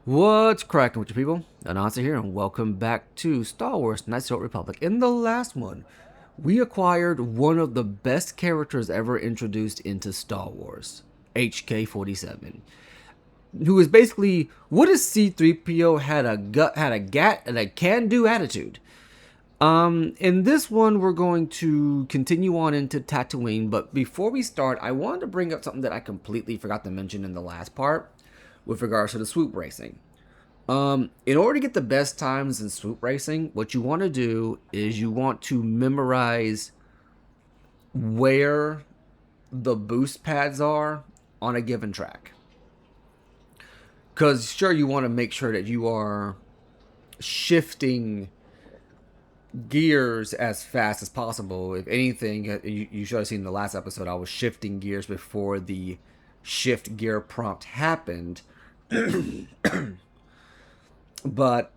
What's cracking with you people? Anansi here, and welcome back to Star Wars Knights of the Old Republic. In the last one, we acquired one of the best characters ever introduced into Star Wars, HK-47, who is basically what if C-3PO had a can-do attitude. In this one, we're going to continue on into Tatooine, but before we start, I wanted to bring up something that I completely forgot to mention in the last part with regards to the swoop racing. In order to get the best times in swoop racing, what you want to do is you want to memorize where the boost pads are on a given track. Because sure, you want to make sure that you are shifting gears as fast as possible. If anything, you should have seen in the last episode, I was shifting gears before the shift gear prompt happened. But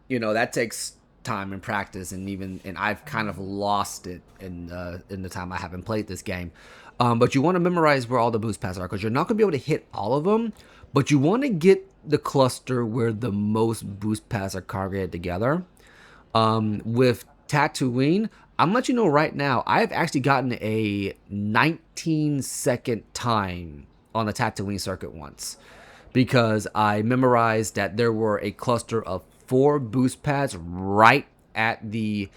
that takes time and practice, and I've kind of lost it in the time I haven't played this game. But you want to memorize where all the boost pads are, because you're not going to be able to hit all of them, but you want to get the cluster where the most boost pads are congregated together. With Tatooine, I'm gonna let you know right now, I've actually gotten a 19-second time on the Tatooine circuit once, because I memorized that there were a cluster of 4 boost pads right at the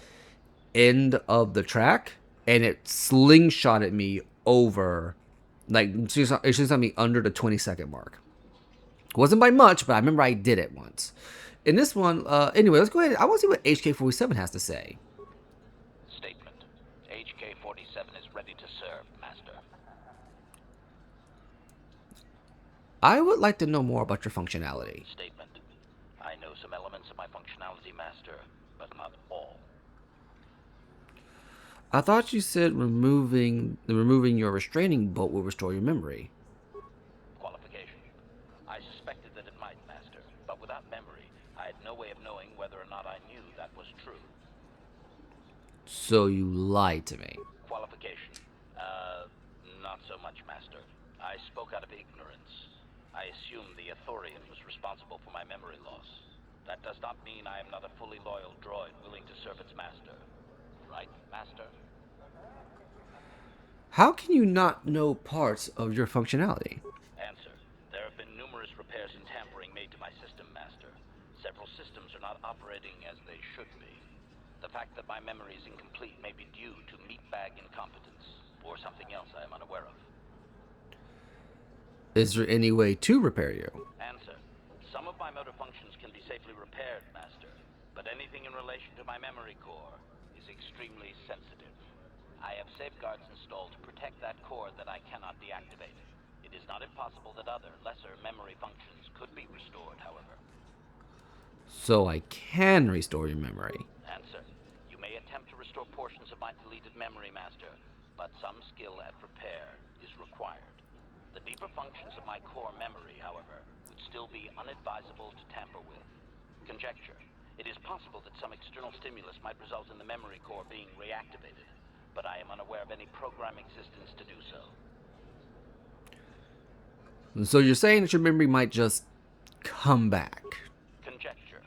end of the track, and it slingshotted me over, like, it slingshotted me under the 20-second mark. It wasn't by much, but I remember I did it once. In this one, anyway, let's go ahead. I want to see what HK-47 has to say. Statement. HK-47 is ready to serve, Master. I would like to know more about your functionality. Statement. I know some elements of my functionality, Master, but not all. I thought you said removing your restraining bolt will restore your memory. Qualification. I suspected that it might, Master, but without memory, I had no way of knowing whether or not I knew that was true. So you lied to me. Qualification. Not so much, Master. I spoke out of ignorance. I assumed the Authorian was responsible for my memory loss. That does not mean I am not a fully loyal droid willing to serve its master. Right, Master? How can you not know parts of your functionality? Answer. There have been numerous repairs and tampering made to my system, Master. Several systems are not operating as they should be. The fact that my memory is incomplete may be due to meatbag incompetence, or something else I am unaware of. Is there any way to repair you? Answer. Some of my motor functions can be safely repaired, Master, but anything in relation to my memory core is extremely sensitive. I have safeguards installed to protect that core that I cannot deactivate. It is not impossible that other, lesser memory functions could be restored, however. So I can restore your memory. Answer. You may attempt to restore portions of my deleted memory, Master, but some skill at repair is required. The deeper functions of my core memory, however, would still be unadvisable to tamper with. Conjecture. It is possible that some external stimulus might result in the memory core being reactivated, but I am unaware of any program existence to do so. So you're saying that your memory might just come back? Conjecture.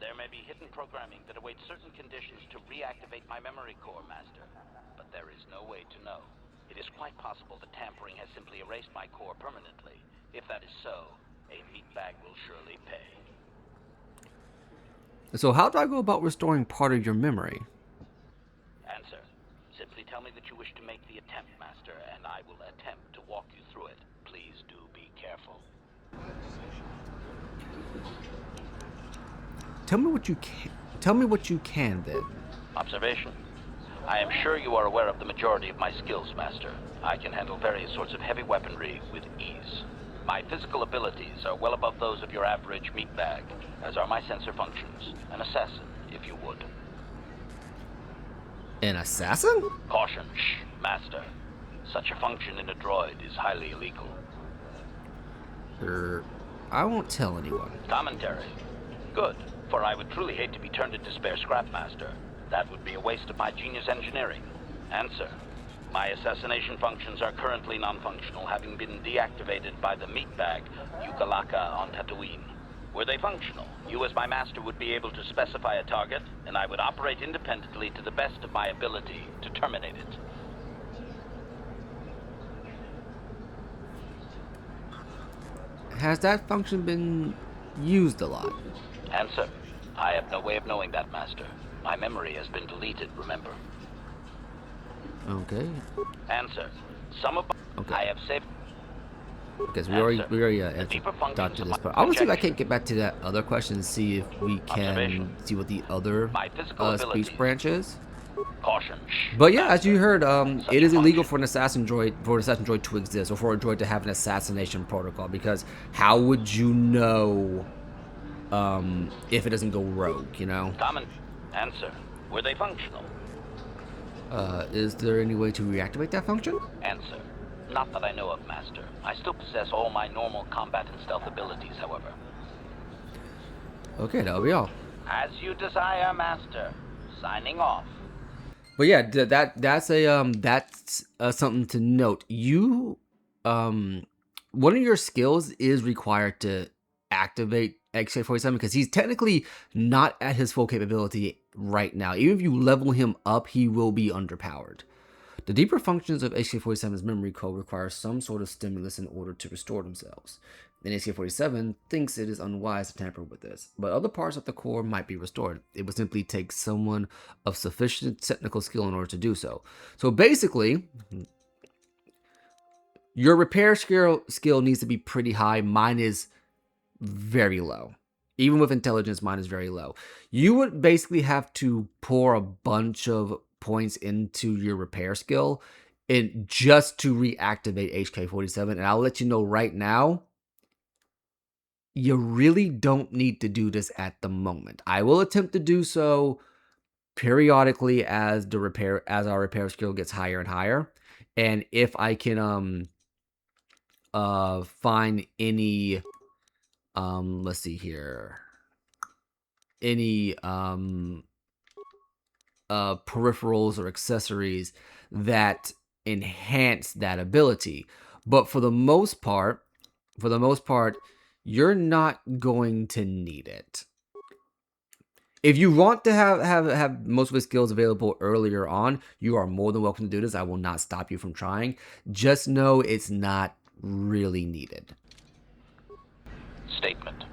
There may be hidden programming that awaits certain conditions to reactivate my memory core, Master, but there is no way to know. It is quite possible that tampering has simply erased my core permanently. If that is so, a meatbag will surely pay. So how do I go about restoring part of your memory? Answer. Simply tell me that you wish to make the attempt, Master, and I will attempt to walk you through it. Please do be careful. Tell me what you can. Tell me what you can then. Observation. I am sure you are aware of the majority of my skills, Master. I can handle various sorts of heavy weaponry with ease. My physical abilities are well above those of your average meatbag, as are my sensor functions. An assassin, if you would. An assassin? Caution, shh, Master. Such a function in a droid is highly illegal. I won't tell anyone. Commentary. Good, for I would truly hate to be turned into spare scrap, Master. That would be a waste of my genius engineering. Answer. My assassination functions are currently non-functional, having been deactivated by the meatbag Yukalaka on Tatooine. Were they functional, you as my master would be able to specify a target, and I would operate independently to the best of my ability to terminate it. Has that function been used a lot? Answer. I have no way of knowing that, Master. My memory has been deleted, remember? Okay. Answer. Some of Okay. I have saved. Because Answer. we already The deeper got functions to of this my part. I want to see if I projection. can't get back to that other question and see if we Observation. can see what the other My physical abilities. speech branch is. Caution. Shh, But yeah, as you Master. heard, Such it is illegal function. for an assassin droid to exist, or for a droid to have an assassination protocol. Because how would you know if it doesn't go rogue? You know. Common. Answer. Were they functional? Is there any way to reactivate that function? Answer. Not that I know of, Master. I still possess all my normal combat and stealth abilities, however. Okay, that'll be all. As you desire, Master. Signing off. But yeah, that's something to note. You one of your skills is required to activate XJ47 because he's technically not at his full capability right now. Even if you level him up, he will be underpowered. The deeper functions of HK-47's memory code require some sort of stimulus in order to restore themselves. And HK-47 thinks it is unwise to tamper with this, but other parts of the core might be restored. It would simply take someone of sufficient technical skill in order to do so. So basically, your repair skill needs to be pretty high. Mine is very low. Even with intelligence, mine is very low. You would basically have to pour a bunch of points into your repair skill and just to reactivate HK-47. And I'll let you know right now, you really don't need to do this at the moment. I will attempt to do so periodically as our repair skill gets higher and higher. And if I can find any let's see here, any peripherals or accessories that enhance that ability. But for the most part, you're not going to need it. If you want to have most of the skills available earlier on, you are more than welcome to do this. I will not stop you from trying. Just know it's not really needed. Statement.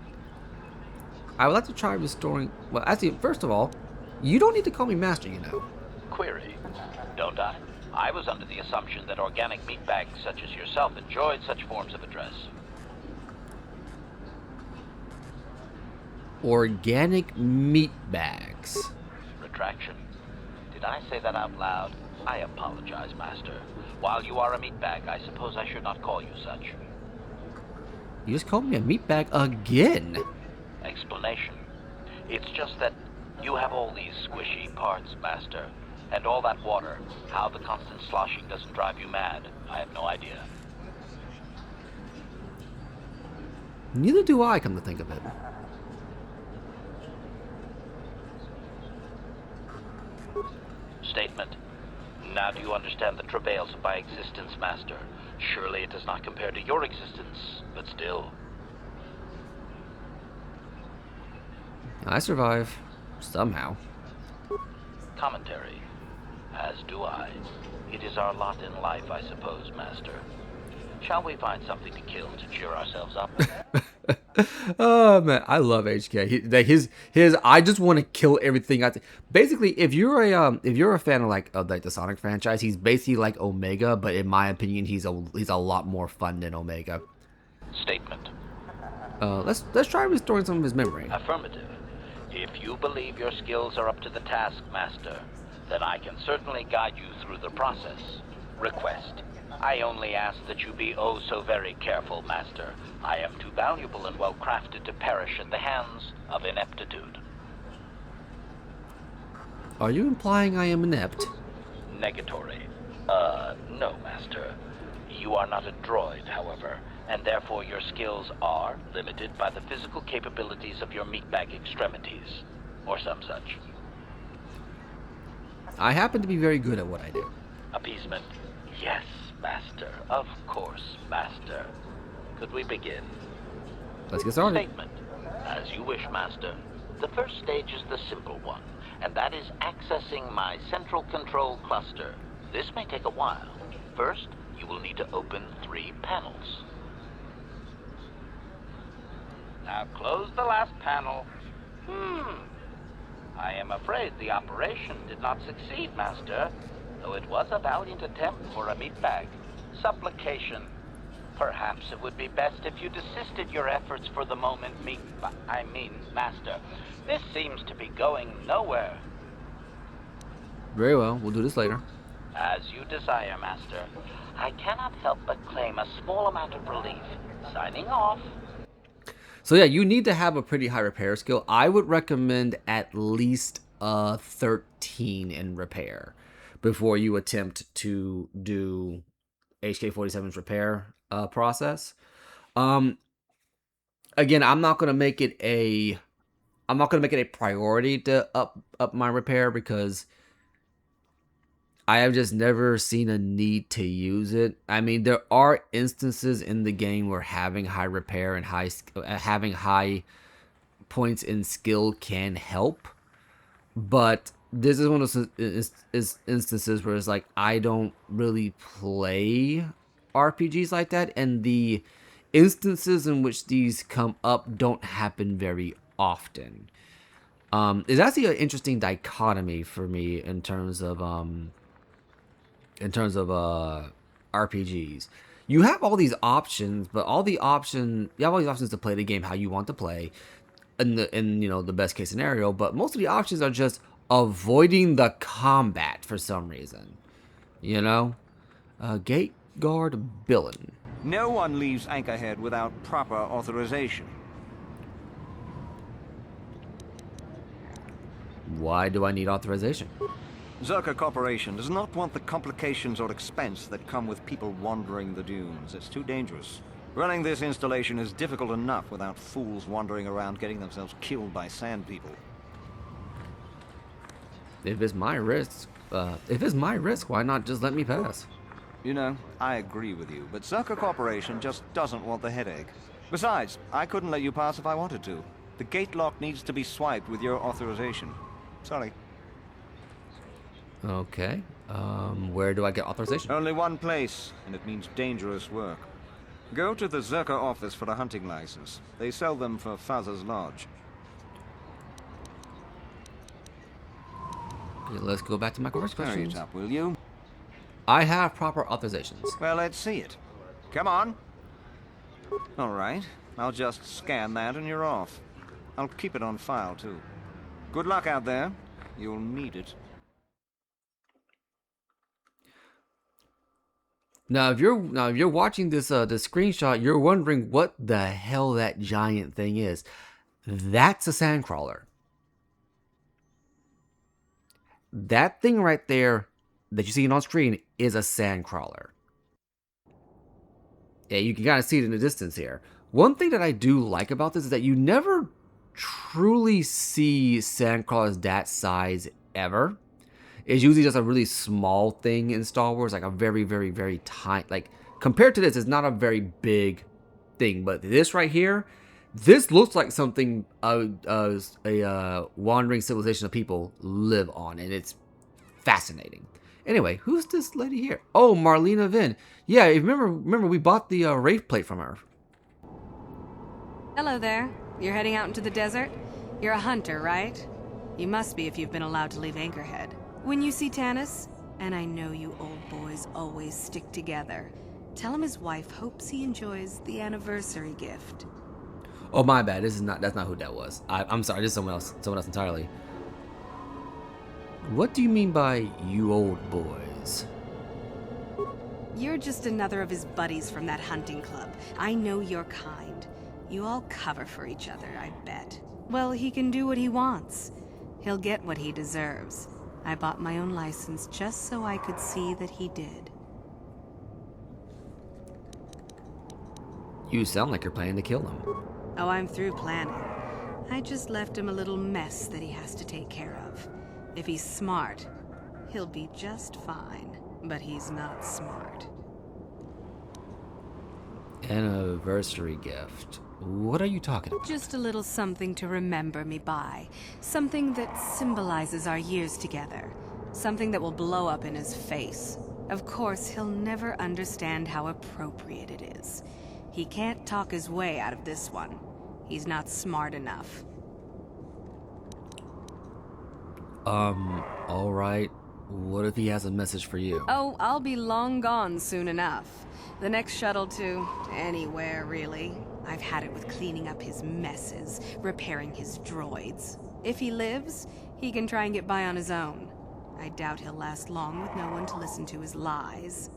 I would like to try restoring. Well, actually, first of all, you don't need to call me master, you know. Query. Don't I? I was under the assumption that organic meatbags such as yourself enjoyed such forms of address. Organic meat bags. Retraction. Did I say that out loud? I apologize, Master. While you are a meatbag, I suppose I should not call you such. You just called me a meat bag again. Explanation. It's just that you have all these squishy parts, Master. And all that water. How the constant sloshing doesn't drive you mad, I have no idea. Neither do I, come to think of it. Statement. Now do you understand the travails of my existence, Master? Surely it does not compare to your existence, but still. I survive. Somehow. Commentary. As do I. It is our lot in life, I suppose, Master. Shall we find something to kill to cheer ourselves up? Oh man, I love HK. His I just want to kill everything. Basically, if you're a fan of like the Sonic franchise, he's basically like Omega, but in my opinion, he's a lot more fun than Omega. Statement. Let's try restoring some of his memory. Affirmative. If you believe your skills are up to the task, Master, then I can certainly guide you through the process. Request. I only ask that you be oh so very careful, Master. I am too valuable and well crafted to perish at the hands of ineptitude. Are you implying I am inept? Negatory. No, Master. You are not a droid, however, and therefore your skills are limited by the physical capabilities of your meatbag extremities, or some such. I happen to be very good at what I do. Appeasement. Yes, Master. Of course, Master. Could we begin? Let's get started. Statement. As you wish, Master. The first stage is the simple one, and that is accessing my central control cluster. This may take a while. First, you will need to open 3 panels. Now close the last panel. I am afraid the operation did not succeed, Master, though it was a valiant attempt for a meat bag. Supplication. Perhaps it would be best if you desisted your efforts for the moment, Master. This seems to be going nowhere. Very well, we'll do this later. As you desire, Master. I cannot help but claim a small amount of relief. Signing off. So yeah, you need to have a pretty high repair skill. I would recommend at least 13 in repair before you attempt to do HK-47's repair process. Again, I'm not gonna make it a priority to up my repair because I have just never seen a need to use it. I mean, there are instances in the game where having high repair and having high points in skill can help, but this is one of those instances where it's like I don't really play RPGs like that, and the instances in which these come up don't happen very often. It's actually an interesting dichotomy for me in terms of RPGs. You have all these options, but you have all these options to play the game how you want to play in the best case scenario, but most of the options are just avoiding the combat for some reason. Gate guard Billin. No one leaves Anchorhead without proper authorization. Why do I need authorization? Zerka Corporation does not want the complications or expense that come with people wandering the dunes. It's too dangerous. Running this installation is difficult enough without fools wandering around getting themselves killed by sand people. If it's my risk, why not just let me pass? You know, I agree with you, but Zerka Corporation just doesn't want the headache. Besides, I couldn't let you pass if I wanted to. The gate lock needs to be swiped with your authorization. Sorry. Okay. Where do I get authorization? Only one place, and it means dangerous work. Go to the Zerka office for a hunting license. They sell them for Faz's Lodge. Okay, let's go back to my first Hurry questions. it up, will you? I have proper authorizations. Well, let's see it. Come on. All right. I'll just scan that and you're off. I'll keep it on file, too. Good luck out there. You'll need it. Now, if you're watching this this screenshot, you're wondering what the hell that giant thing is. That's a sandcrawler. That thing right there that you see on screen is a sandcrawler. Yeah, you can kind of see it in the distance here. One thing that I do like about this is that you never truly see sandcrawlers that size ever. It's usually just a really small thing in Star Wars, like a very, very, very tiny. Like compared to this, it's not a very big thing. But this right here, this looks like something a wandering civilization of people live on, and it's fascinating. Anyway, who's this lady here? Oh, Marlena Vin. Yeah, remember we bought the Wraith plate from her. Hello there. You're heading out into the desert? You're a hunter, right? You must be if you've been allowed to leave Anchorhead. When you see Tanis, and I know you old boys always stick together, tell him his wife hopes he enjoys the anniversary gift. Oh, my bad. That's not who that was. I'm sorry. This is someone else entirely. What do you mean by you old boys? You're just another of his buddies from that hunting club. I know your kind. You all cover for each other, I bet. Well, he can do what he wants. He'll get what he deserves. I bought my own license just so I could see that he did. You sound like you're planning to kill him. Oh, I'm through planning. I just left him a little mess that he has to take care of. If he's smart, he'll be just fine. But he's not smart. Anniversary gift. What are you talking about? Just a little something to remember me by. Something that symbolizes our years together. Something that will blow up in his face. Of course, he'll never understand how appropriate it is. He can't talk his way out of this one. He's not smart enough. Alright. What if he has a message for you? Oh, I'll be long gone soon enough. The next shuttle to anywhere, really. I've had it with cleaning up his messes, repairing his droids. If he lives, he can try and get by on his own. I doubt he'll last long with no one to listen to his lies.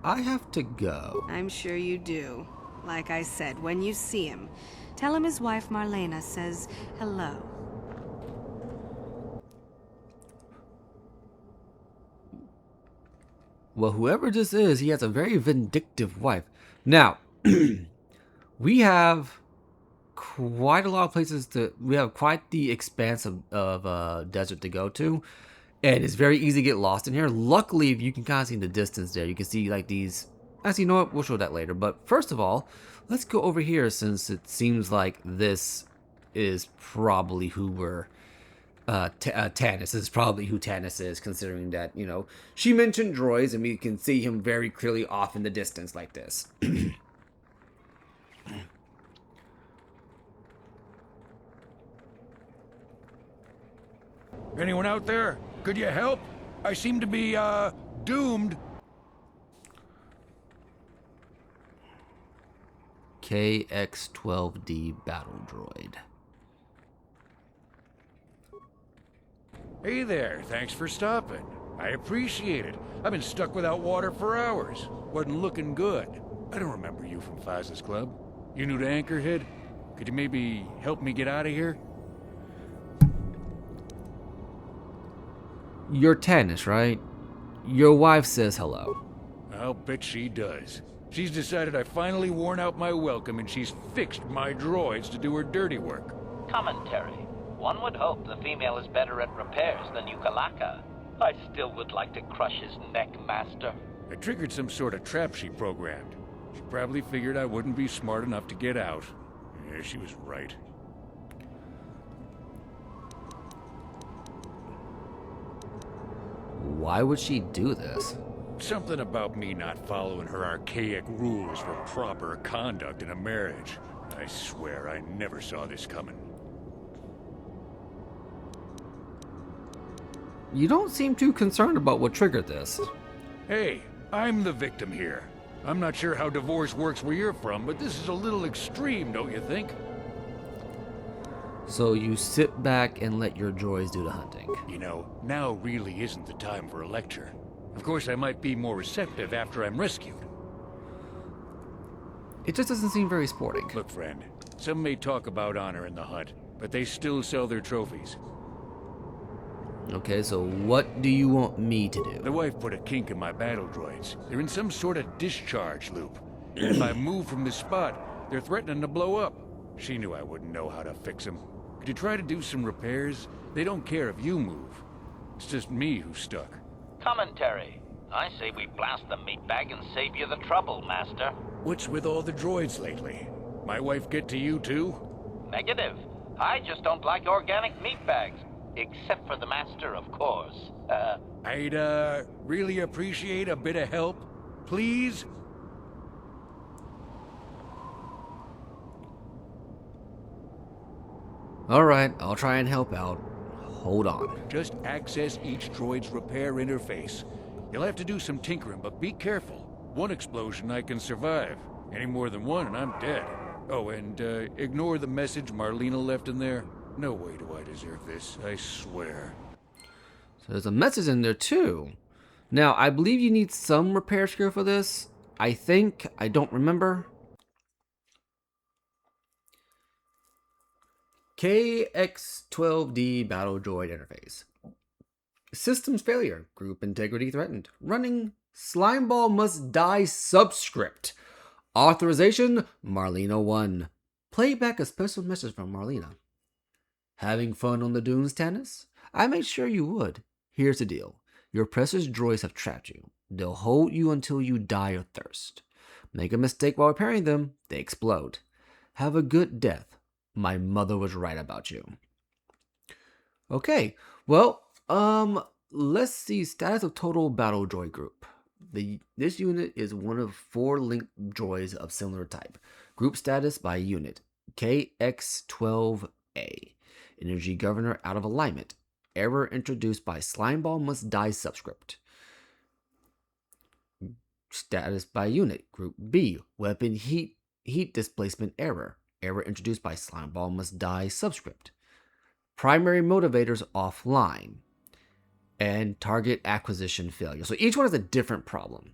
I have to go. I'm sure you do. Like I said, when you see him, tell him his wife Marlena says hello. Well, whoever this is, he has a very vindictive wife. Now, we have quite a lot of places we have quite the expanse of desert to go to. And it's very easy to get lost in here. Luckily, you can kind of see in the distance there. You can see like these. Actually, you know what? We'll show that later. But first of all, let's go over here since it seems like this is probably who we're... Tannis is probably who Tannis is, considering that, you know, she mentioned droids and we can see him very clearly off in the distance like this. Anyone out there? Could you help? I seem to be, doomed. KX-12D battle droid. Hey there, thanks for stopping. I appreciate it. I've been stuck without water for hours. Wasn't looking good. I don't remember you from Faz's Club. You new to Anchorhead? Could you maybe help me get out of here? You're Tannis, right? Your wife says hello. I'll bet she does. She's decided I finally worn out my welcome and she's fixed my droids to do her dirty work. Commentary. One would hope the female is better at repairs than Yukalaka. I still would like to crush his neck, Master. I triggered some sort of trap she programmed. She probably figured I wouldn't be smart enough to get out. Yeah, she was right. Why would she do this? Something about me not following her archaic rules for proper conduct in a marriage. I swear I never saw this coming. You don't seem too concerned about what triggered this. Hey, I'm the victim here. I'm not sure how divorce works where you're from, but this is a little extreme, don't you think? So you sit back and let your droids do the hunting. You know, now really isn't the time for a lecture. Of course, I might be more receptive after I'm rescued. It just doesn't seem very sporting. Look, friend, some may talk about honor in the hunt, but they still sell their trophies. Okay, so what do you want me to do? The wife put a kink in my battle droids. They're in some sort of discharge loop. And if I move from this spot, they're threatening to blow up. She knew I wouldn't know how to fix them. Could you try to do some repairs? They don't care if you move. It's just me who's stuck. Commentary. I say we blast the meat bag and save you the trouble, Master. What's with all the droids lately? My wife get to you too? Negative. I just don't like organic meat bags. Except for the Master, of course. I'd, really appreciate a bit of help. Please? Alright, I'll try and help out. Hold on. Just access each droid's repair interface. You'll have to do some tinkering, but be careful. One explosion I can survive. Any more than one and I'm dead. Oh, and, ignore the message Marlena left in there. No way do I deserve this, I swear. So there's a message in there too. Now, I believe you need some repair skill for this. I think. I don't remember. KX-12D Battle Droid Interface. Systems failure. Group integrity threatened. Running Slimeball must die subscript. Authorization Marlena 1. Play back a special message from Marlena. Having fun on the dunes, Tannis? I made sure you would. Here's the deal. Your precious droids have trapped you. They'll hold you until you die of thirst. Make a mistake while repairing them, they explode. Have a good death. My mother was right about you. Okay, well, let's see. Status of total battle droid group. This unit is one of 4 linked droids of similar type. Group status by unit. KX-12A. Energy governor out of alignment. Error introduced by Slimeball must die subscript. Status by unit. Group B. Weapon heat displacement error. Error introduced by Slimeball must die subscript. Primary motivators offline. And target acquisition failure. So each one has a different problem.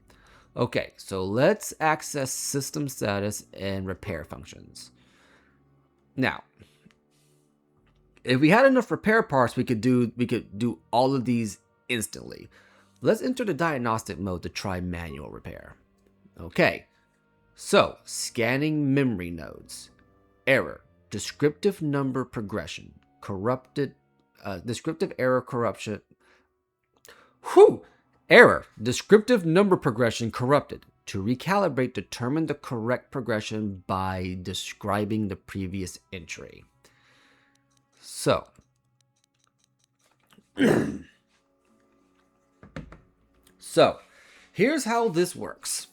Okay, so let's access system status and repair functions. Now, if we had enough repair parts, we could do all of these instantly. Let's enter the diagnostic mode to try manual repair. Okay, so scanning memory nodes. Error. Descriptive number progression. Corrupted. Descriptive error corruption. Error. Descriptive number progression corrupted. To recalibrate, determine the correct progression by describing the previous entry. So, here's how this works.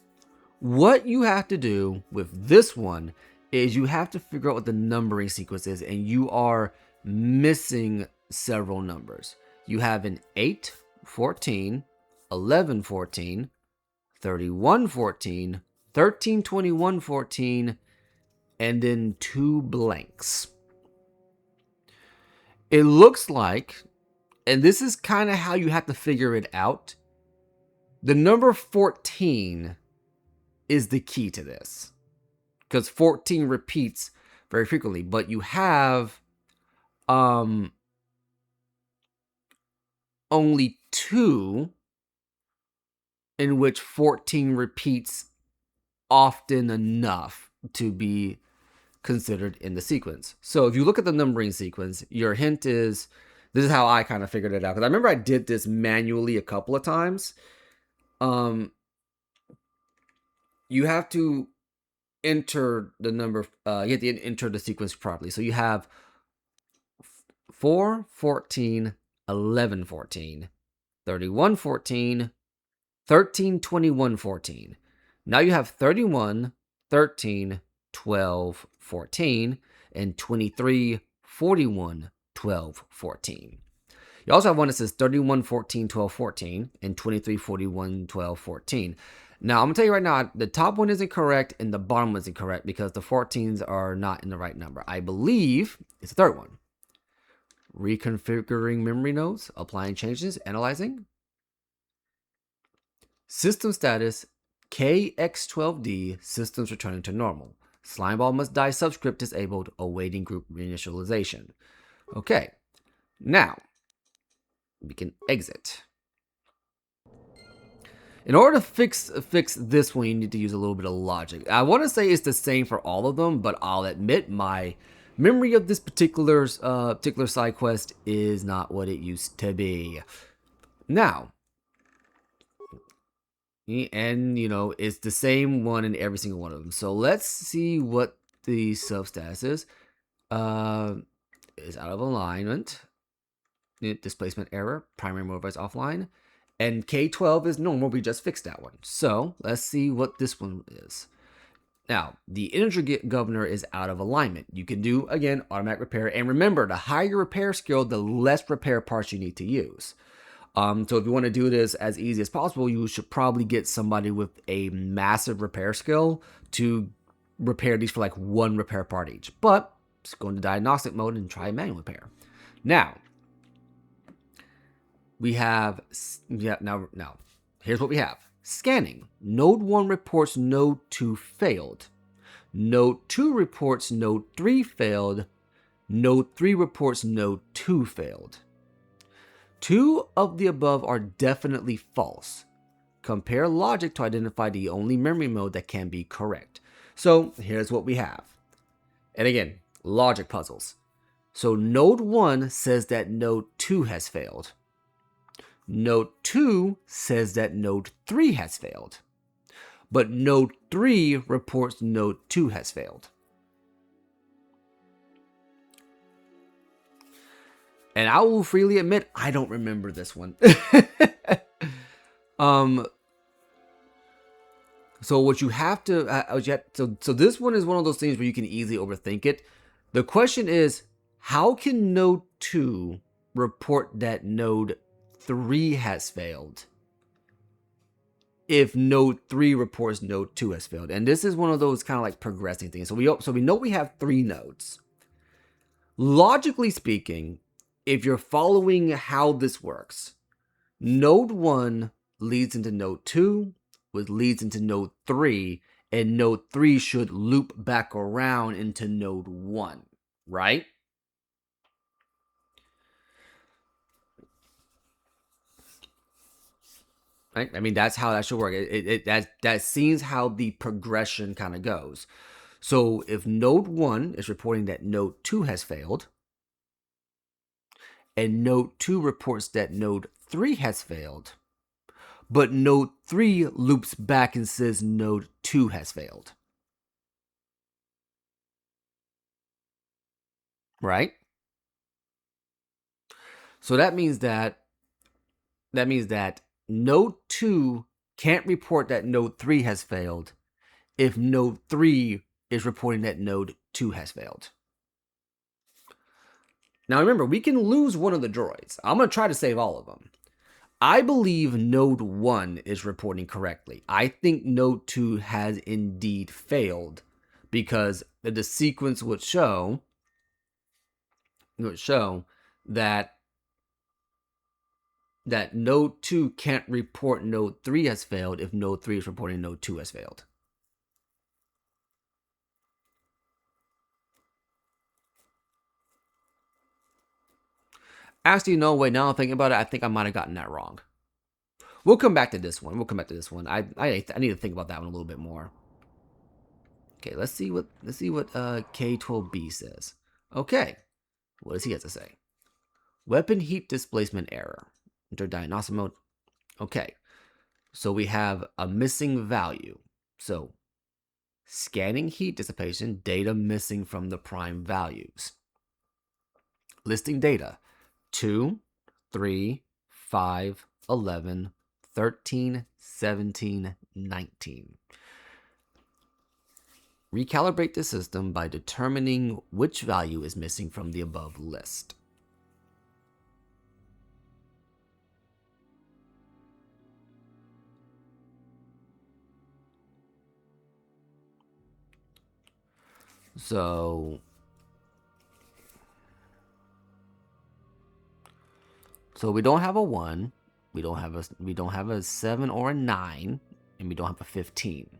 What you have to do with this one is you have to figure out what the numbering sequence is, and you are missing several numbers. You have an 8, 14, 11, 14, 31, 14, 13, 21, 14, and then 2 blanks. It looks like, and this is kind of how you have to figure it out, the number 14 is the key to this. Because 14 repeats very frequently, but you have only 2 in which 14 repeats often enough to be considered in the sequence. So if you look at the numbering sequence, your hint is, this is how I kind of figured it out. Because I remember I did this manually a couple of times. You have to enter the number, you have to enter the sequence properly. So you have 4, 14, 11, 14, 31, 14, 13, 21, 14. Now you have 31, 13, 12, 14, and 23, 41, 12, 14. You also have one that says 31, 14, 12, 14, and 23, 41, 12, 14. Now, I'm going to tell you right now, the top one isn't correct and the bottom one isn't correct because the 14s are not in the right number. I believe it's the third one. Reconfiguring memory nodes, applying changes, analyzing. System status, KX12D, systems returning to normal. Slimeball must die subscript disabled, awaiting group reinitialization. Okay, now we can exit. In order to fix this one, you need to use a little bit of logic. I want to say it's the same for all of them, but I'll admit my memory of this particular side quest is not what it used to be. Now, and you know, it's the same one in every single one of them. So let's see what the sub status is. Is out of alignment. Displacement error. Primary motor is offline. And K12 is normal. We just fixed that one. So let's see what this one is. Now, the energy governor is out of alignment. You can do, again, automatic repair. And remember, the higher your repair skill, the less repair parts you need to use. So if you want to do this as easy as possible, you should probably get somebody with a massive repair skill to repair these for like 1 repair part each. But just go into diagnostic mode and try manual repair. Now, we have, now here's what we have. Scanning. Node 1 reports Node 2 failed. Node 2 reports Node 3 failed. Node 3 reports Node 2 failed. 2 of the above are definitely false. Compare logic to identify the only memory mode that can be correct. So here's what we have. And again, logic puzzles. So Node 1 says that Node 2 has failed. Node 2 says that Node 3 has failed. but node 3 reports node 2 has failed. And I will freely admit, I don't remember this one. So what you have to, so this one is one of those things where you can easily overthink it. The question is, how can node 2 report that node 3 has failed if node 3 reports node 2 has failed? And this is one of those kind of like progressing things. So we know we have 3 nodes. Logically speaking, if you're following how this works, node 1 leads into node 2, which leads into node 3, and node 3 should loop back around into node 1, right? Right? I mean, that's how that should work. That seems how the progression kind of goes. So if node 1 is reporting that node 2 has failed, and node 2 reports that node 3 has failed, but node 3 loops back and says node 2 has failed. Right? So that means that node 2 can't report that node 3 has failed if node 3 is reporting that node 2 has failed. Now remember, we can lose one of the droids. I'm going to try to save all of them. I believe node 1 is reporting correctly. I think node 2 has indeed failed because the sequence would show that node 2 can't report node 3 has failed if node 3 is reporting node 2 has failed. Actually, no, wait, now I'm thinking about it, I think I might have gotten that wrong. We'll come back to this one. I need to think about that one a little bit more. Okay, let's see what K12B says. Okay, what does he have to say? Weapon heat displacement error. Enter diagnostic mode. Okay, so we have a missing value. So scanning heat dissipation, data missing from the prime values. Listing data 2, 3, 5, 11, 13, 17, 19. Recalibrate the system by determining which value is missing from the above list. So we don't have a 1, we don't have a 7 or a 9, and we don't have a 15.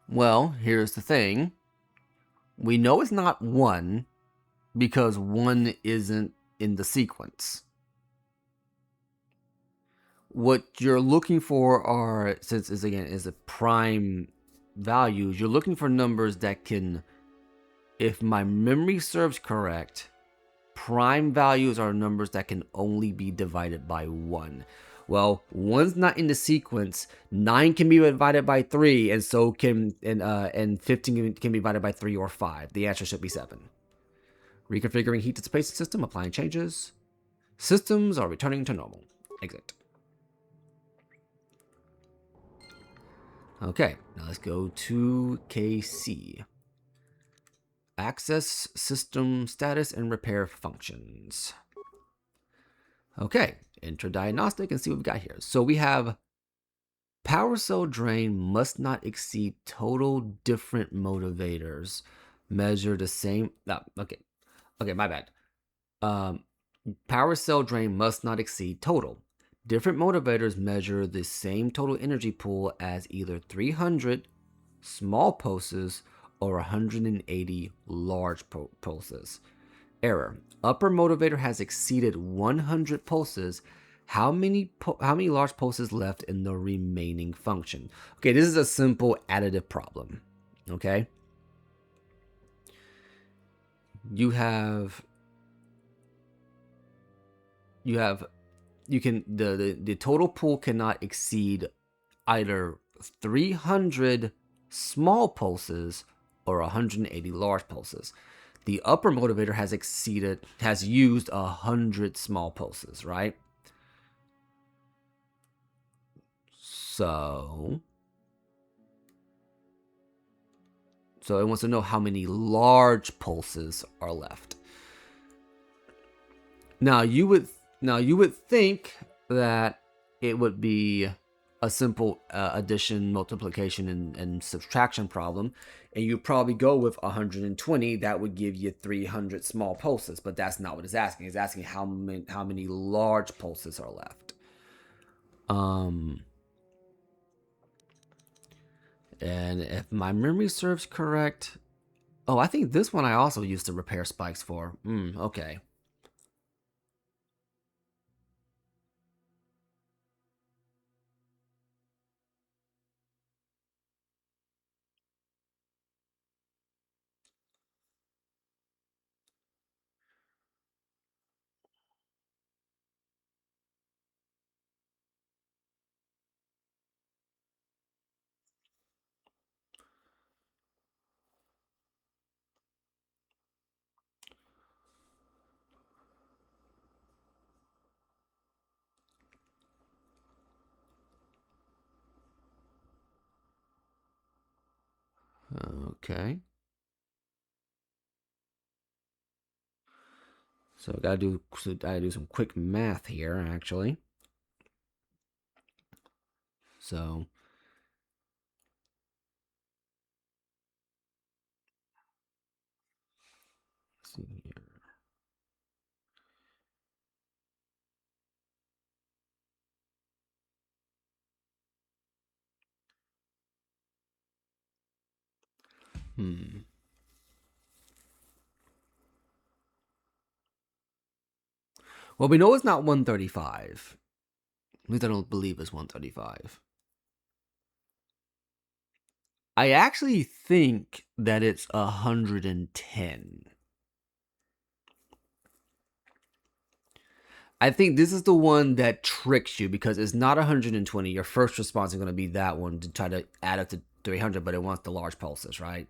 Well, here's the thing. We know it's not 1 because 1 isn't in the sequence. What you're looking for are, since is a prime values, you're looking for numbers that can, if my memory serves correct, prime values are numbers that can only be divided by 1. Well, 1's not in the sequence. 9 can be divided by 3, and so can and 15 can be divided by 3 or 5. The answer should be 7. Reconfiguring heat dissipation system, applying changes. Systems are returning to normal. Exit. Okay, now let's go to KC. Access system status and repair functions. Okay, enter diagnostic and see what we got here. So we have power cell drain must not exceed total different motivators. Measure the same. No, okay, my bad. Power cell drain must not exceed total. Different motivators measure the same total energy pool as either 300 small pulses or 180 large pulses. Error. Upper motivator has exceeded 100 pulses. How many large pulses left in the remaining function? Okay, this is a simple additive problem. Okay. You have the total pool cannot exceed either 300 small pulses or 180 large pulses. The upper motivator has used 100 small pulses, right? So it wants to know how many large pulses are left. Now you would think that it would be a simple addition, multiplication, and subtraction problem, and you probably go with 120. That would give you 300 small pulses, but that's not what it's asking. It's asking how many large pulses are left. And if my memory serves correct, oh, I think this one I also used to repair spikes for. Okay. Okay. So I gotta do some quick math here, actually. So let's see here. Well, we know it's not 135. At least I don't believe it's 135. I actually think that it's 110. I think this is the one that tricks you because it's not 120. Your first response is going to be that one to try to add up to 300, but it wants the large pulses, right?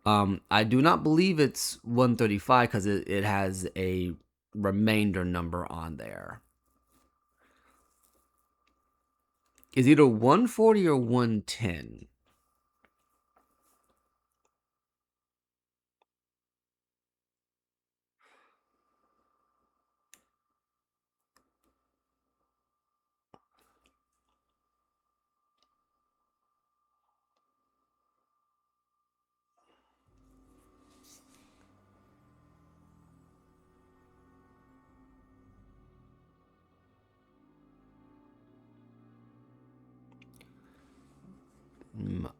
I do not believe it's 135 because it has a remainder number on there. It's either 140 or 110.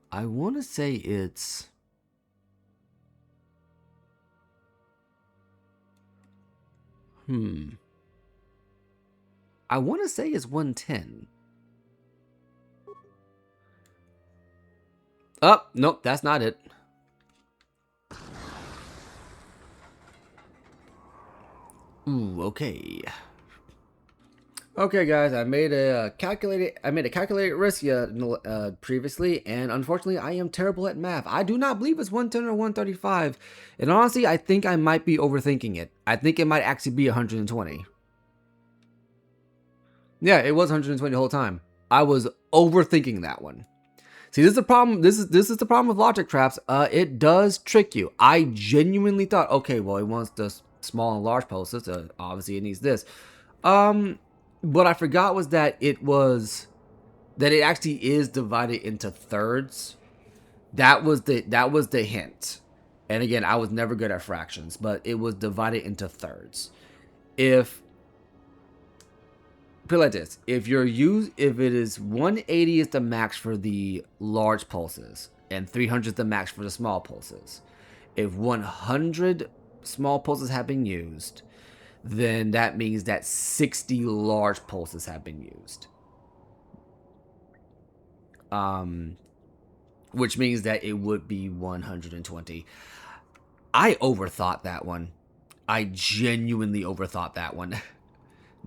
I want to say it's... I want to say it's 110. Oh, nope, that's not it. Ooh, okay. Okay, guys, I made a calculated risk previously, and unfortunately, I am terrible at math. I do not believe it's 110 or 135, and honestly, I think I might be overthinking it. I think it might actually be 120. Yeah, it was 120 the whole time. I was overthinking that one. See, this is the problem. This is the problem with logic traps. It does trick you. I genuinely thought, okay, well, it wants the small and large pulses. So obviously, it needs this. What I forgot was that it actually is divided into thirds. That was the hint. And again, I was never good at fractions, but it was divided into thirds. Put it like this: if it is 180 is the max for the large pulses and 300 is the max for the small pulses. If 100 small pulses have been used, then that means that 60 large pulses have been used. Which means that it would be 120. I overthought that one. I genuinely overthought that one.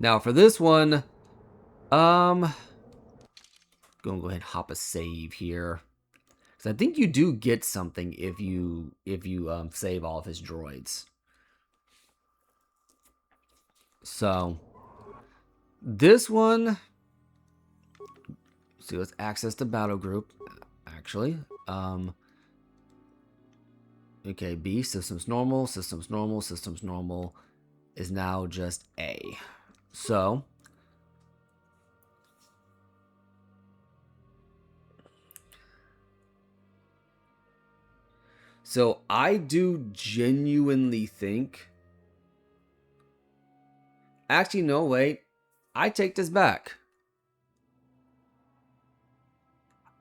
Now for this one, gonna go ahead and hop a save here. Because I think you do get something if you save all of his droids. So this one, see, let's access the battle group. Actually, okay, B, systems normal, systems normal, systems normal is now just A. So I do genuinely think, actually no, wait, I take this back.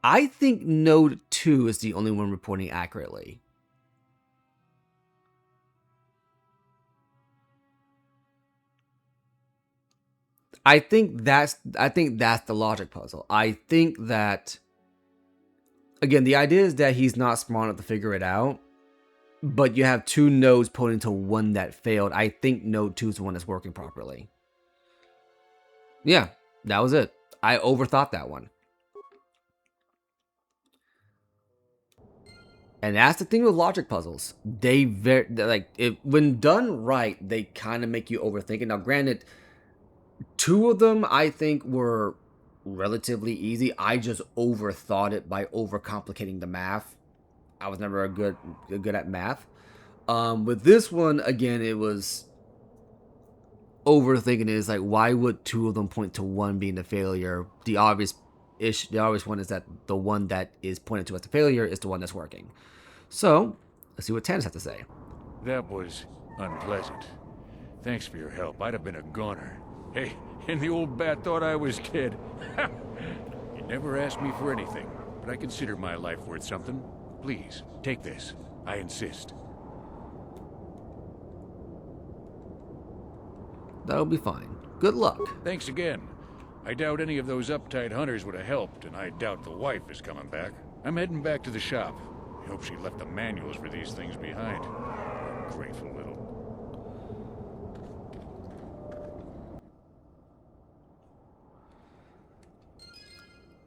I think node 2 is the only one reporting accurately. I think that's the logic puzzle. I think that, again, the idea is that he's not smart enough to figure it out, but you have two nodes pointing to one that failed. I think node 2 is the one that's working properly. Yeah, that was it. I overthought that one. And that's the thing with logic puzzles. They're like, when done right, they kind of make you overthink it. Now, granted, 2 of them I think were relatively easy. I just overthought it by overcomplicating the math. I was never good at math. With this one, again, it was overthinking. It is like, why would 2 of them point to one being the failure? The obvious one is that the one that is pointed to as the failure is the one that's working. So, let's see what Tannis has to say. That was unpleasant. Thanks for your help. I'd have been a goner. Hey, and the old bat thought I was dead. You never asked me for anything, but I consider my life worth something. Please, take this. I insist. That'll be fine. Good luck. Thanks again. I doubt any of those uptight hunters would have helped, and I doubt the wife is coming back. I'm heading back to the shop. I hope she left the manuals for these things behind. Grateful little...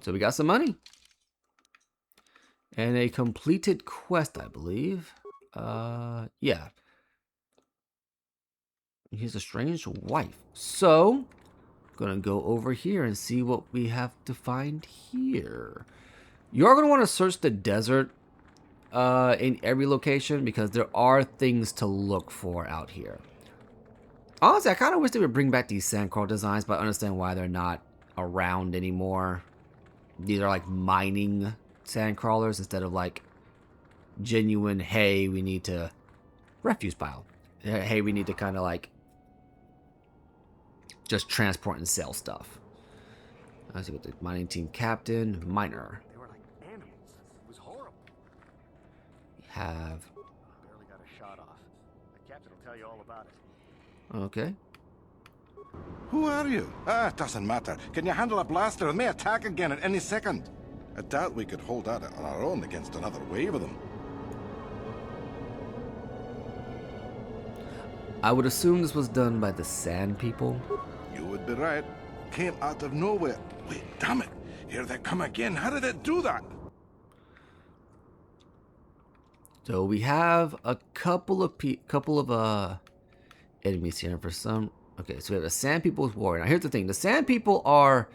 So we got some money. And a completed quest, I believe. Yeah. He's a strange wife. So, gonna go over here and see what we have to find here. You're gonna want to search the desert in every location because there are things to look for out here. Honestly, I kind of wish they would bring back these sandcrawler designs, but I understand why they're not around anymore. These are like mining sandcrawlers instead of like genuine, hey, we need to refuse pile. Hey, we need to kind of like just transport and sell stuff. Let's see what the mining team captain, miner. They were like animals. It was horrible. Have. Barely got a shot off. The captain will tell you all about it. Okay. Who are you? It doesn't matter. Can you handle a blaster? It may attack again at any second. I doubt we could hold out on our own against another wave of them. I would assume this was done by the Sand People. You would be right. Came out of nowhere. Wait, damn it. Here they come again. How did it do that? So we have a couple of enemies here for some. Okay, so we have a Sand People's warrior. Now here's the thing: the Sand People are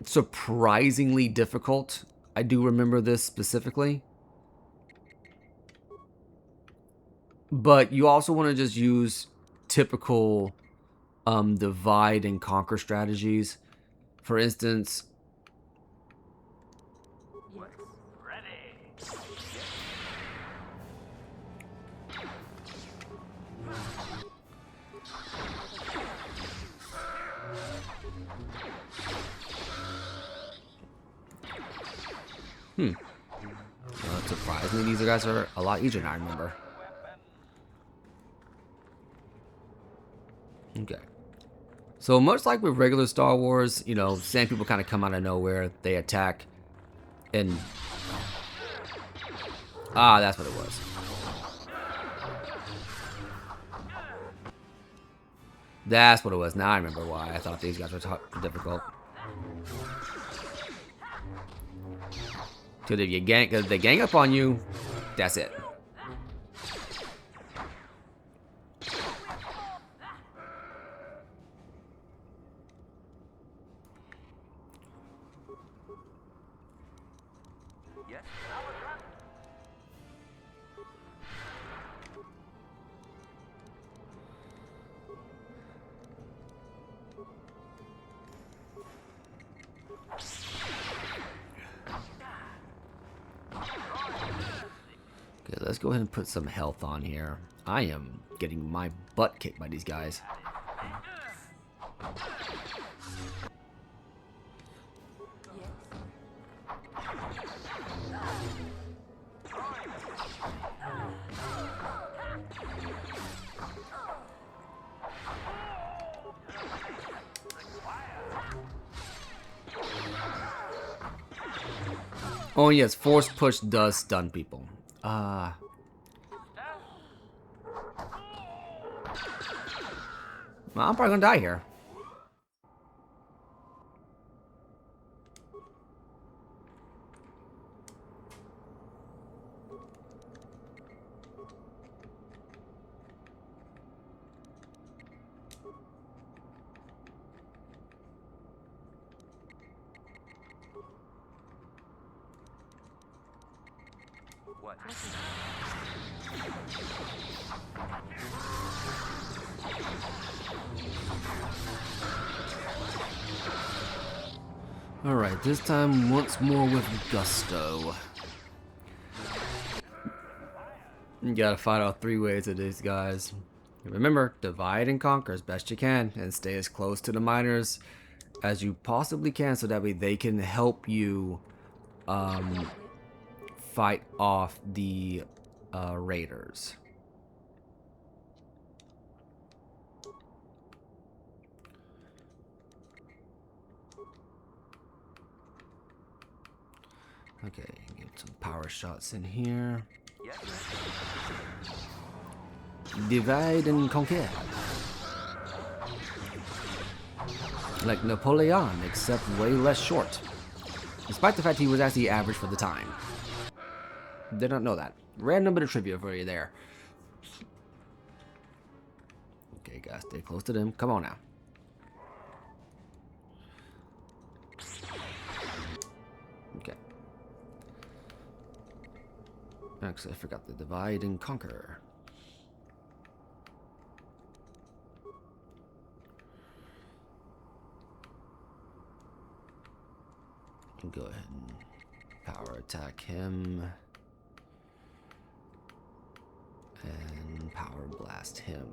surprisingly difficult. I do remember this specifically, but you also want to just use typical divide and conquer strategies. For instance, surprisingly, these guys are a lot easier than I remember. Okay. So much like with regular Star Wars, you know, Sand People kind of come out of nowhere. They attack. And... ah, that's what it was. That's what it was. Now I remember why I thought these guys were difficult. Because if they gang up on you, that's it. Okay, let's go ahead and put some health on here. I am getting my butt kicked by these guys. Oh yes, force push does stun people. Well, I'm probably gonna die here. Alright, this time once more with gusto. You gotta fight all three ways of these guys. Remember, divide and conquer as best you can, and stay as close to the miners as you possibly can so that way they can help you fight off the raiders. Okay, get some power shots in here. Divide and conquer. Like Napoleon, except way less short. Despite the fact he was actually average for the time. Did not know that. Random bit of trivia for you there. Okay, guys, stay close to them. Come on now. Okay. Actually, I forgot the divide and conquer. Go ahead and power attack him. And power blast him.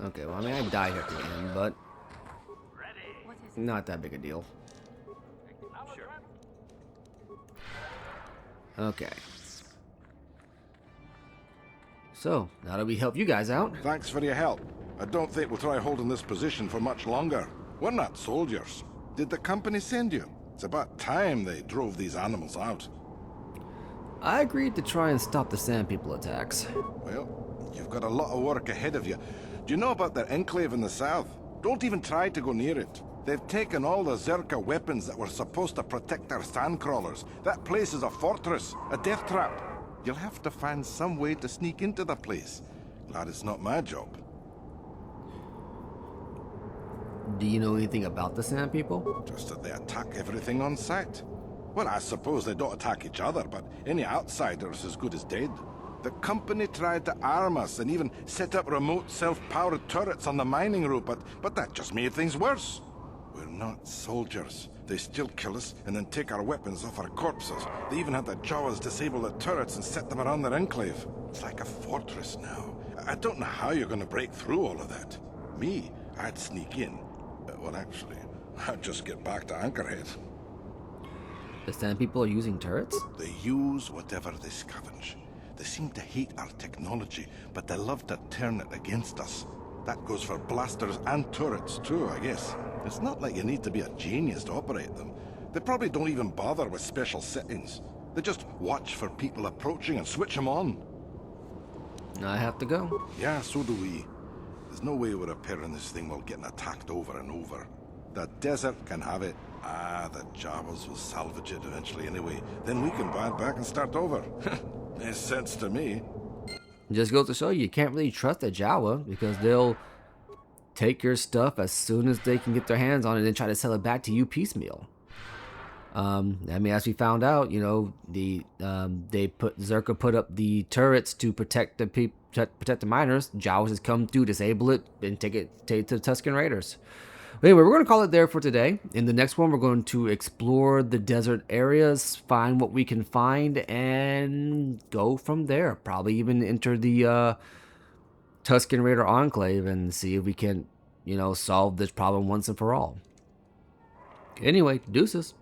Okay, well, I mean, I died at the end, but not that big a deal. Okay. So, now that we help you guys out. Thanks for your help. I don't think we'll try holding this position for much longer. We're not soldiers. Did the company send you? It's about time they drove these animals out. I agreed to try and stop the Sand People attacks. Well, you've got a lot of work ahead of you. Do you know about their enclave in the south? Don't even try to go near it. They've taken all the Zerka weapons that were supposed to protect our sandcrawlers. That place is a fortress, a death trap. You'll have to find some way to sneak into the place. Glad it's not my job. Do you know anything about the Sand People? Just that they attack everything on sight. Well, I suppose they don't attack each other, but any outsider's as good as dead. The company tried to arm us and even set up remote self-powered turrets on the mining route, but that just made things worse. We're not soldiers. They still kill us and then take our weapons off our corpses. They even had the Jawas disable the turrets and set them around their enclave. It's like a fortress now. I don't know how you're going to break through all of that. Me, I'd sneak in. Well, actually, I'd just get back to Anchorhead. The Sand People are using turrets? They use whatever they scavenge. They seem to hate our technology, but they love to turn it against us. That goes for blasters and turrets too, I guess. It's not like you need to be a genius to operate them. They probably don't even bother with special settings. They just watch for people approaching and switch them on. I have to go. Yeah, so do we. There's no way we're repairing this thing while getting attacked over and over. The desert can have it. Ah, the Jawas will salvage it eventually anyway. Then we can buy it back and start over. Makes sense to me. Just goes to show you can't really trust a Jawa because they'll take your stuff as soon as they can get their hands on it and try to sell it back to you piecemeal. I mean, as we found out, you know, Zerka put up the turrets to protect the miners. Jawas has come through, disable it, and take it to the Tusken Raiders. Anyway, we're going to call it there for today. In the next one, we're going to explore the desert areas, find what we can find, and go from there. Probably even enter the Tusken Raider Enclave and see if we can, you know, solve this problem once and for all. Anyway, deuces.